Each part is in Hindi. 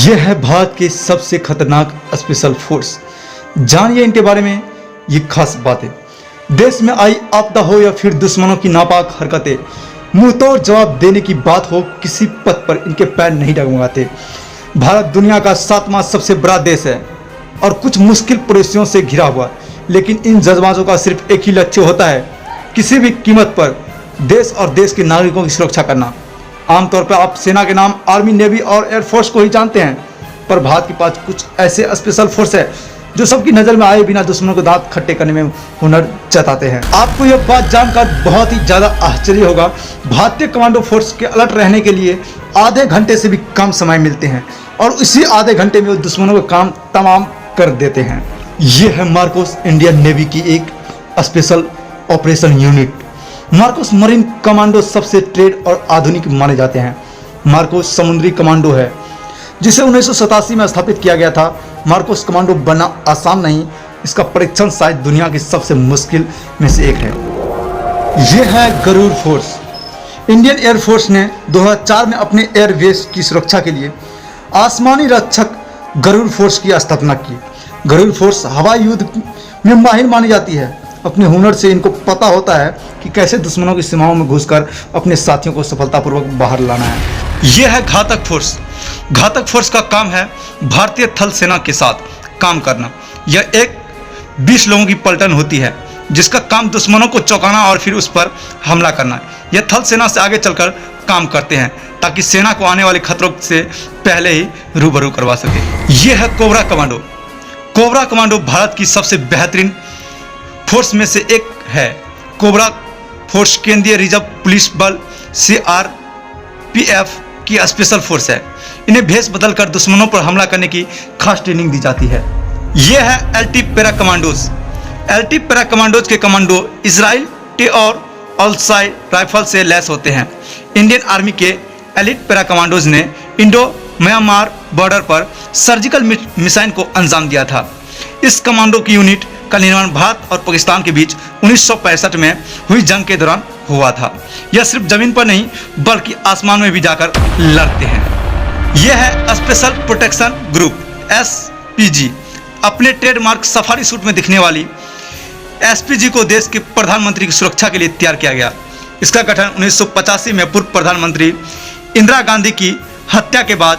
यह है भारत के सबसे खतरनाक स्पेशल फोर्स। जानिए इनके बारे में ये खास बातें। देश में आई आपदा हो या फिर दुश्मनों की नापाक हरकतें, मुंहतोड़ जवाब देने की बात हो, किसी पथ पर इनके पैर नहीं डगमगाते। भारत दुनिया का 7वां सबसे बड़ा देश है और कुछ मुश्किल परिस्थितियों से घिरा हुआ, लेकिन इन जज्बातों का सिर्फ एक ही लक्ष्य होता है, किसी भी कीमत पर देश और देश के नागरिकों की सुरक्षा करना। आमतौर पर आप सेना के नाम आर्मी, नेवी और एयरफोर्स को ही जानते हैं, पर भारत के पास कुछ ऐसे स्पेशल फोर्स है जो सबकी नज़र में आए बिना दुश्मनों को दांत खट्टे करने में हुनर जताते हैं। आपको यह बात जानकर बहुत ही ज़्यादा आश्चर्य होगा, भारतीय कमांडो फोर्स के अलर्ट रहने के लिए आधे घंटे से भी कम समय मिलते हैं और इसी आधे घंटे में वो दुश्मनों का काम तमाम कर देते हैं। ये है मार्कोस, इंडियन नेवी की एक special operation unit. Marcos marine commando सबसे ट्रेड और आधुनिक माने जाते हैं। मार्कोस समुद्री कमांडो है जिसे 1987 में स्थापित किया गया था। मार्कोस कमांडो बनना आसान नहीं, इसका परीक्षण शायद दुनिया की सबसे मुश्किल में से एक है। यह है गरुड़ फोर्स। इंडियन एयरफोर्स ने 2004 में अपने एयरबेस की सुरक्षा के लिए आसमानी रक्षक गरुड़ फोर्स की स्थापना की। गरुड़ फोर्स हवाई युद्ध में माहिर मानी जाती है। अपने हुनर से इनको पता होता है कि कैसे दुश्मनों की सीमाओं में घुसकर अपने साथियों को सफलतापूर्वक बाहर लाना है। यह है घातक फोर्स। घातक फोर्स का काम है भारतीय थल सेना के साथ काम करना। यह एक 20 लोगों की पलटन होती है जिसका काम दुश्मनों को चौंकाना और फिर उस पर हमला करना है। यह थल सेना से आगे चलकर काम करते हैं ताकि सेना को आने वाले खतरों से पहले ही रूबरू करवा सके। यह है cobra commando. Cobra commando Bharat की सबसे बेहतरीन फोर्स में से एक है। कोबरा फोर्स केंद्रीय रिजर्व पुलिस बल CRPF की स्पेशल फोर्स है। इन्हें भेष बदलकर दुश्मनों पर हमला करने की खास ट्रेनिंग दी जाती है। यह है LT para commandos. LT para commandos के कमांडो इजराइल टे और ऑलसाइड राइफल से लैस होते हैं। इंडियन आर्मी के एलिट पैरा कमांडोज ने इंडो म्यांमार बॉर्डर पर सर्जिकल मिसाइल को अंजाम दिया था। इस कमांडो की यूनिट का निर्माण भारत और पाकिस्तान के बीच 1965 में हुई जंग के दौरान हुआ था। यह सिर्फ जमीन पर नहीं बल्कि आसमान में भी जाकर लड़ते हैं। यह है स्पेशल प्रोटेक्शन ग्रुप SPG। अपने ट्रेडमार्क सफारी सूट में दिखने वाली SPG को देश के प्रधानमंत्री की सुरक्षा के लिए तैयार किया गया। इसका गठन 1985 में पूर्व प्रधानमंत्री इंदिरा गांधी की हत्या के बाद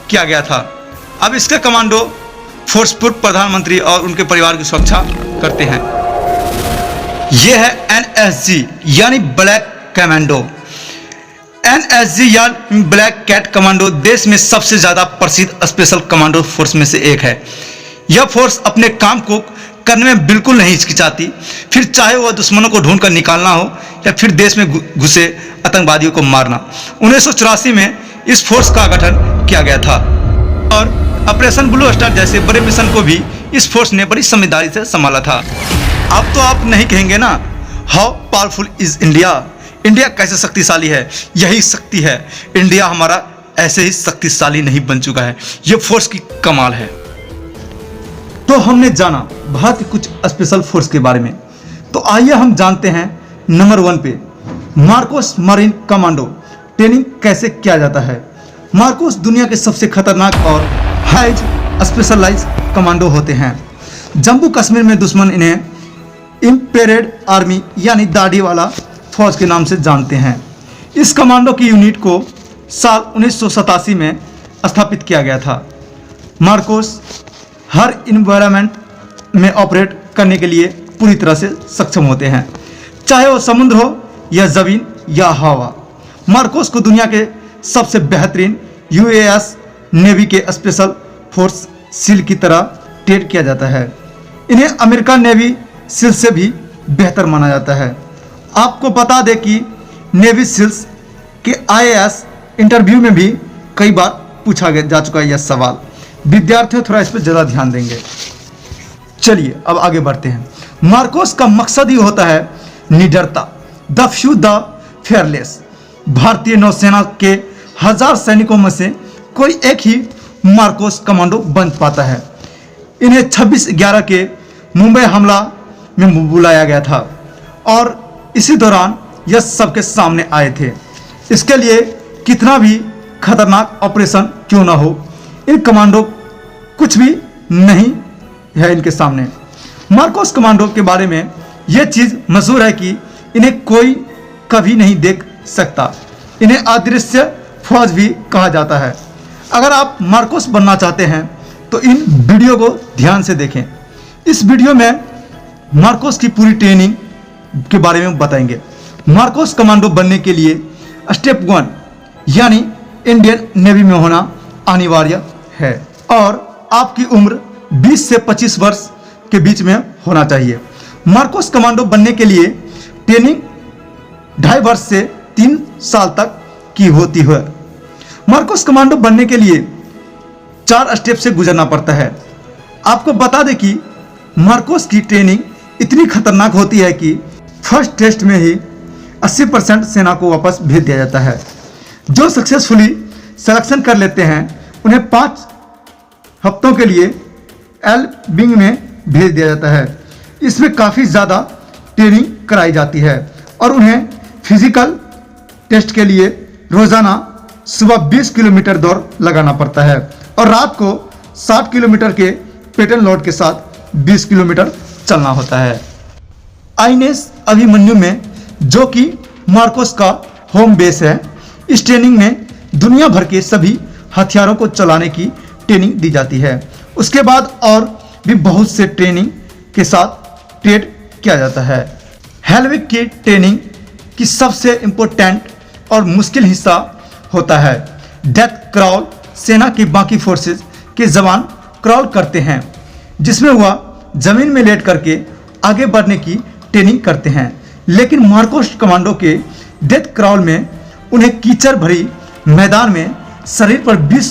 किया गया था। अब इसके कमांडो फोर्स पूर्व प्रधानमंत्री और उनके परिवार की सुरक्षा करते हैं। यह है NSG यानी ब्लैक कमांडो। NSG यानी ब्लैक कैट कमांडो देश में सबसे ज्यादा प्रसिद्ध स्पेशल कमांडो फोर्स में से एक है। यह फोर्स अपने काम को करने में बिल्कुल नहीं हिचकिचाती, फिर चाहे वह दुश्मनों को ढूंढकर निकालना हो या फिर देश में घुसे आतंकवादियों को मारना। 1984 में इस फोर्स का गठन किया गया था और ऑपरेशन ब्लू स्टार जैसे बड़े मिशन को भी इस फोर्स ने बड़ी समझदारी से संभाला था। अब तो आप नहीं कहेंगे ना, how powerful is India. India कैसे शक्तिशाली है, यही शक्ति है। इंडिया हमारा ऐसे ही शक्तिशाली नहीं बन चुका है, यह फोर्स की कमाल है। तो हमने जाना भारत के कुछ स्पेशल फोर्स के बारे में, तो आइए हम जानते हैं नंबर 1 पे मार्कोस मरीन कमांडो। ट्रेनिंग कैसे किया जाता है। मार्कोस दुनिया के सबसे खतरनाक और हाई स्पेशलाइज कमांडो होते हैं। जम्मू कश्मीर में दुश्मन इन्हें इम्पेरेड आर्मी यानी दाढ़ी वाला फौज के नाम से जानते हैं। इस कमांडो की यूनिट को साल 1987 में स्थापित किया गया था। मार्कोस हर इन्वायरमेंट में ऑपरेट करने के लिए पूरी तरह से सक्षम होते हैं, चाहे वो समुद्र हो या जमीन या हवा। मार्कोस को दुनिया के सबसे बेहतरीन US नेवी के स्पेशल फोर्स सील की तरह ट्रेड किया जाता है। इन्हें अमेरिकन नेवी सील से भी बेहतर माना जाता है। आपको बता दें कि नेवी सील्स के IAS इंटरव्यू में भी कई बार पूछा जा चुका है यह सवाल। विद्यार्थी थोड़ा इस पर ज़्यादा ध्यान देंगे। चलिए अब आगे बढ़ते हैं। मार्कोस का मकसद ही होता है निडरता, द फ्यू द फेयरलेस। भारतीय नौसेना के 1000 सैनिकों में से कोई एक ही मार्कोस कमांडो बन पाता है। इन्हें 26/11 के मुंबई हमला में बुलाया गया था और इसी दौरान यह सबके सामने आए थे। इसके लिए कितना भी खतरनाक ऑपरेशन क्यों ना हो, इन कमांडो कुछ भी नहीं है इनके सामने। मार्कोस कमांडो के बारे में यह चीज मशहूर है कि इन्हें कोई कभी नहीं देख सकता। इन्हें अदृश्य फौज भी कहा जाता है। अगर आप मार्कोस बनना चाहते हैं तो इन वीडियो को ध्यान से देखें। इस वीडियो में मार्कोस की पूरी ट्रेनिंग के बारे में बताएंगे। मार्कोस कमांडो बनने के लिए स्टेप 1 यानी इंडियन नेवी में होना अनिवार्य है और आपकी उम्र 20 से 25 वर्ष के बीच में होना चाहिए। मार्कोस कमांडो बनने के लिए ट्रेनिंग 2.5 वर्ष से 3 साल तक की होती है। मार्कोस कमांडो बनने के लिए 4 स्टेप से गुजरना पड़ता है। आपको बता दें कि मार्कोस की ट्रेनिंग इतनी खतरनाक होती है कि फर्स्ट टेस्ट में ही 80% सेना को वापस भेज दिया जाता है। जो सक्सेसफुली सिलेक्शन कर लेते हैं उन्हें 5 हफ्तों के लिए एल विंग में भेज दिया जाता है। इसमें काफ़ी ज़्यादा ट्रेनिंग कराई जाती है और उन्हें फिजिकल टेस्ट के लिए रोज़ाना सुबह 20 किलोमीटर दौड़ लगाना पड़ता है और रात को 60 किलोमीटर के पेटर्न लोड के साथ 20 किलोमीटर चलना होता है। आईएनएस अभिमन्यु में, जो कि मार्कोस का होम बेस है, इस ट्रेनिंग में दुनिया भर के सभी हथियारों को चलाने की ट्रेनिंग दी जाती है। उसके बाद और भी बहुत से ट्रेनिंग के साथ ट्रेड किया जाता है। हेलविक की ट्रेनिंग की सबसे इम्पोर्टेंट और मुश्किल हिस्सा होता है डेथ क्रॉल। सेना की बाकी फोर्सेस के जवान क्रॉल करते हैं, जिसमें वह जमीन में लेट करके आगे बढ़ने की ट्रेनिंग करते हैं। लेकिन मार्कोस कमांडो के डेथ क्रॉल में उन्हें कीचड़ भरी मैदान में शरीर पर 20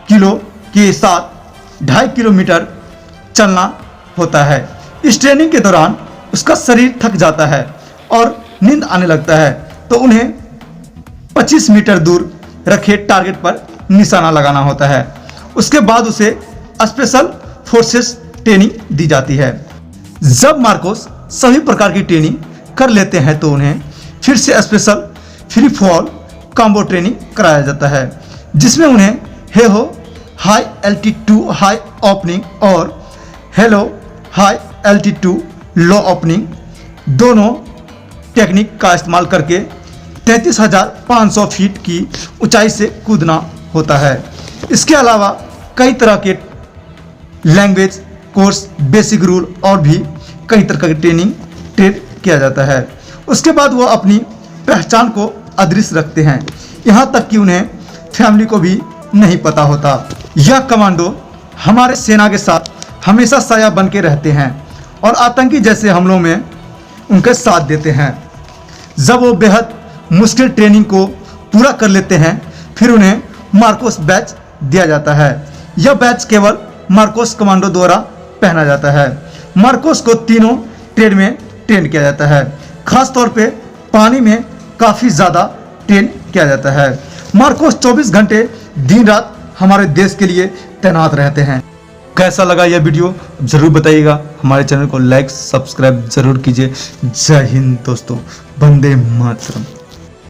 किलो के साथ 2.5 किलोमीटर चलना होता है। इस ट्रेनिंग के दौरान उसका शरीर थक जाता है और नींद आने लगता है, तो उन्हें 25 मीटर दूर रखे टारगेट पर निशाना लगाना होता है। उसके बाद उसे स्पेशल फोर्सेस ट्रेनिंग दी जाती है। जब मार्कोस सभी प्रकार की ट्रेनिंग कर लेते हैं तो उन्हें फिर से special free fall combo training कराया जाता है, जिसमें उन्हें hello hi altitude high opening और हेलो हाई एल्टीट्यूड लो ओपनिंग दोनों टेक्निक का इस्तेमाल करके 33,500 फीट की ऊंचाई से कूदना होता है। इसके अलावा कई तरह के लैंग्वेज कोर्स, बेसिक रूल और भी कई तरह की ट्रेनिंग ट्रेड किया जाता है। उसके बाद वो अपनी पहचान को अदृश्य रखते हैं, यहाँ तक कि उन्हें फैमिली को भी नहीं पता होता। यह कमांडो हमारे सेना के साथ हमेशा साया बन के रहते हैं और आतंकी जैसे हमलों में उनके साथ देते हैं। जब वो बेहद मुश्किल ट्रेनिंग को पूरा कर लेते हैं फिर उन्हें मार्कोस बैच दिया जाता है। यह बैच केवल मार्कोस कमांडो द्वारा पहना जाता है। मार्कोस को तीनों ट्रेड में ट्रेन किया जाता है। खास तौर पे पानी में काफ़ी ज़्यादा ट्रेन किया जाता है। मार्कोस 24 घंटे दिन रात हमारे देश के लिए तैनात रहते हैं। कैसा लगा यह वीडियो ज़रूर बताइएगा। हमारे चैनल को लाइक सब्सक्राइब ज़रूर कीजिए। जय हिंद दोस्तों, वंदे मातरम।